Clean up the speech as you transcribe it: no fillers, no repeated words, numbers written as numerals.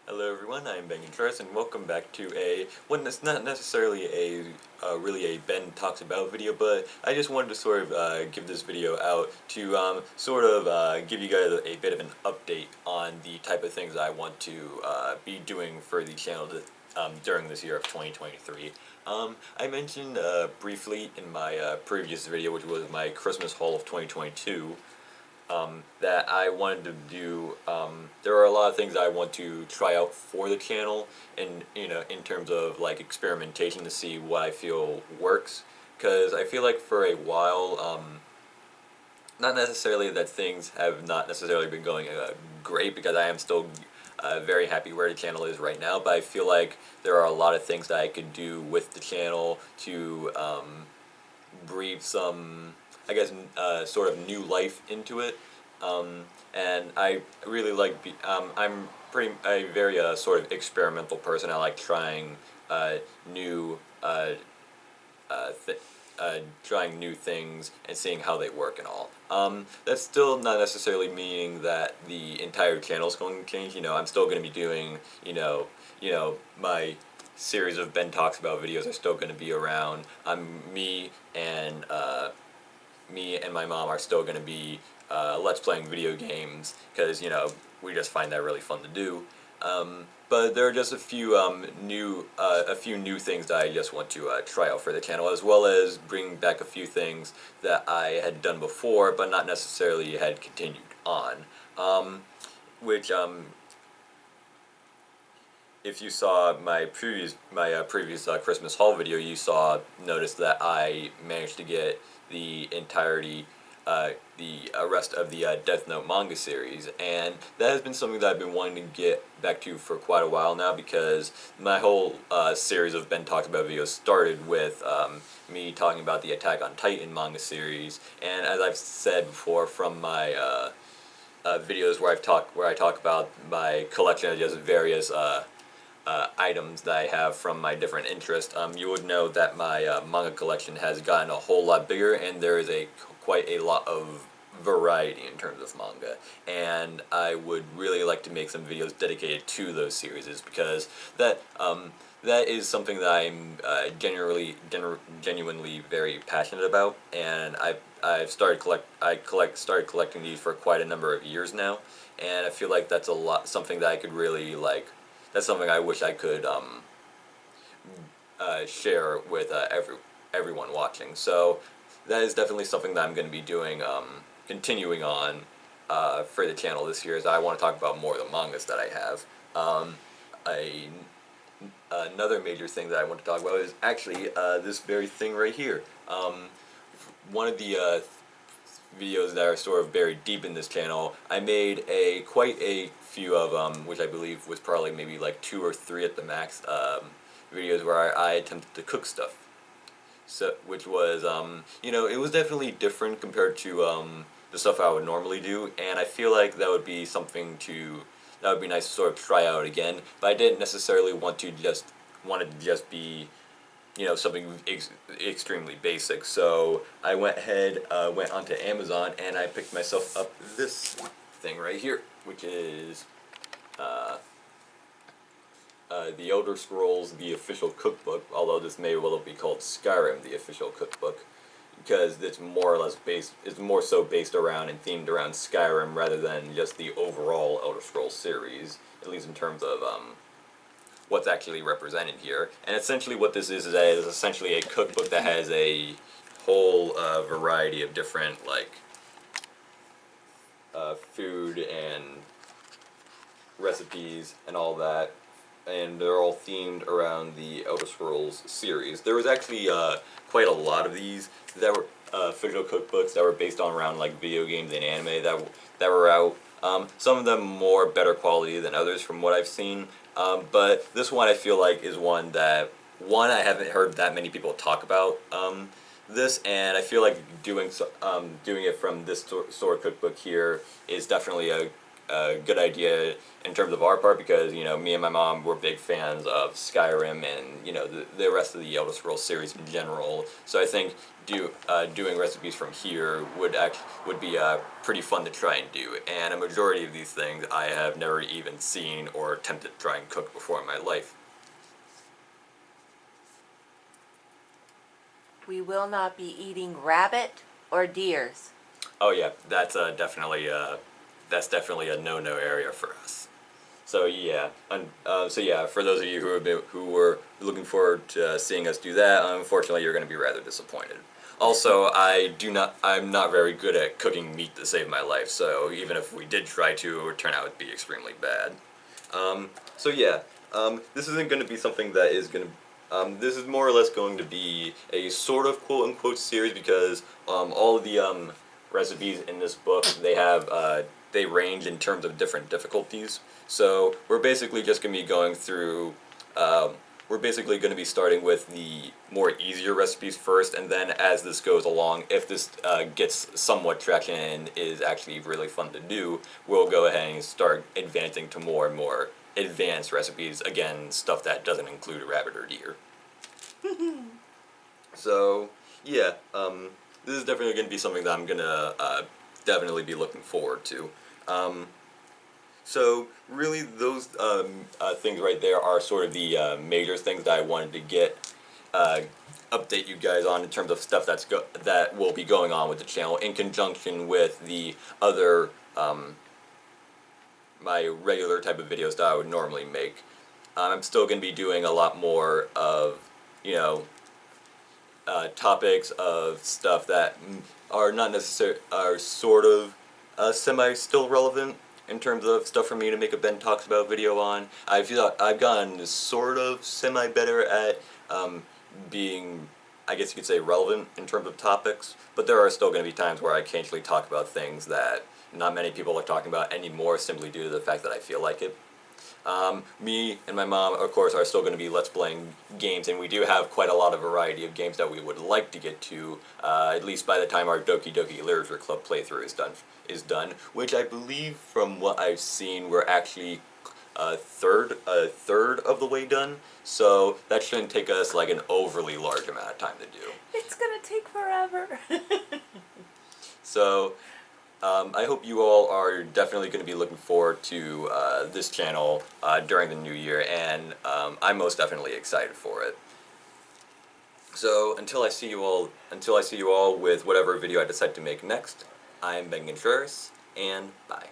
Hello everyone, I'm Ben Contreras and welcome back to a one that's not necessarily a really a Ben Talks About video, but I just wanted to sort of give this video out to sort of give you guys a bit of an update on the type of things I want to be doing for the channel during this year of 2023. I mentioned briefly in my previous video, which was my Christmas haul of 2022, that I wanted to do. There are a lot of things I want to try out for the channel, and in terms of like experimentation to see what I feel works. Because I feel like for a while, not necessarily that things have not necessarily been going great, because I am still very happy where the channel is right now. But I feel like there are a lot of things that I could do with the channel to breathe some, I guess, sort of new life into it. And I really like, I'm a very sort of experimental person. I like trying new, th trying new things and seeing how they work and all. That's still not necessarily meaning that the entire channel is going to change. I'm still going to be doing, my series of Ben Talks About videos are still going to be around. Me and my mom are still going to be let's playing video games, because we just find that really fun to do. But there are just a few new things that I just want to try out for the channel, as well as bring back a few things that I had done before, but not necessarily had continued on. Which if you saw my previous Christmas haul video, you noticed that I managed to get the entirety, the rest of the Death Note manga series, and that has been something that I've been wanting to get back to for quite a while now, because my whole series of Ben Talks About videos started with me talking about the Attack on Titan manga series, and as I've said before, from my videos where I talk about my collection of just various items that I have from my different interests, you would know that my manga collection has gotten a whole lot bigger, and there is quite a lot of variety in terms of manga, and I would really like to make some videos dedicated to those series, because that is something that I'm genuinely very passionate about, and I've started collecting these for quite a number of years now, and I feel like that's something that I could really like. That's something I wish I could share with everyone watching. So that is definitely something that I'm going to be doing, continuing on for the channel this year. Is I want to talk about more of the mangas that I have. A Another major thing that I want to talk about is actually this very thing right here. One of the videos that are sort of buried deep in this channel, I made quite a few of which I believe was probably maybe like 2 or 3 at the max, videos where I attempted to cook stuff. So, which was, it was definitely different compared to the stuff I would normally do, and I feel like that would be nice to sort of try out again. But I didn't necessarily want to just be something extremely basic. So I went onto Amazon, and I picked myself up this thing right here, which is the Elder Scrolls: The Official Cookbook. Although this may well be called Skyrim: The Official Cookbook, because it's more so based around and themed around Skyrim rather than just the overall Elder Scrolls series, at least in terms of what's actually represented here. And essentially what this is essentially a cookbook that has a whole variety of different food and recipes and all that, and they're all themed around the Elder Scrolls series. There was actually quite a lot of these that were official cookbooks that were based on around like video games and anime that were out. Some of them more better quality than others from what I've seen, but this one I feel like is one I haven't heard that many people talk about this, and I feel like doing it from this sort of cookbook here is definitely a good idea in terms of our part because, you know, me and my mom were big fans of Skyrim and, you know, the rest of the Elder Scrolls series in general. So I think doing recipes from here would be pretty fun to try and do. And a majority of these things I have never even seen or attempted to try and cook before in my life. We will not be eating rabbit or deers. Oh yeah, that's definitely a no-no area for us. So yeah, for those of you who were looking forward to seeing us do that, unfortunately you're going to be rather disappointed. Also, I'm not very good at cooking meat to save my life, so even if we did try to, it would turn out to be extremely bad. So yeah, this isn't going to be something that is going to. This is more or less going to be a sort of quote-unquote series because all of the recipes in this book, they range in terms of different difficulties. So we're basically just going to be going through, we're basically going to be starting with the more easier recipes first, and then as this goes along, if this gets somewhat traction and is actually really fun to do, we'll go ahead and start advancing to more and more advanced recipes, again, stuff that doesn't include a rabbit or deer. So, yeah, this is definitely going to be something that I'm going to definitely be looking forward to. So, really, those things right there are sort of the major things that I wanted to update you guys on in terms of stuff that will be going on with the channel in conjunction with the other my regular type of videos that I would normally make. I'm still going to be doing a lot more of, you know, topics of stuff that are not necessarily, are sort of semi still relevant in terms of stuff for me to make a Ben Talks About video on. I feel like I've gotten sort of semi better at being, I guess you could say, relevant in terms of topics, but there are still going to be times where I occasionally talk about things that not many people are talking about anymore simply due to the fact that I feel like it. Me and my mom, of course, are still going to be Let's Playing games, and we do have quite a lot of variety of games that we would like to get to, at least by the time our Doki Doki Literature Club playthrough is done, which I believe, from what I've seen, we're actually a third of the way done, so that shouldn't take us like an overly large amount of time to do. It's gonna take forever. So, I hope you all are definitely going to be looking forward to this channel during the new year, and I'm most definitely excited for it. So until I see you all with whatever video I decide to make next, I'm Ben Contreras, and bye.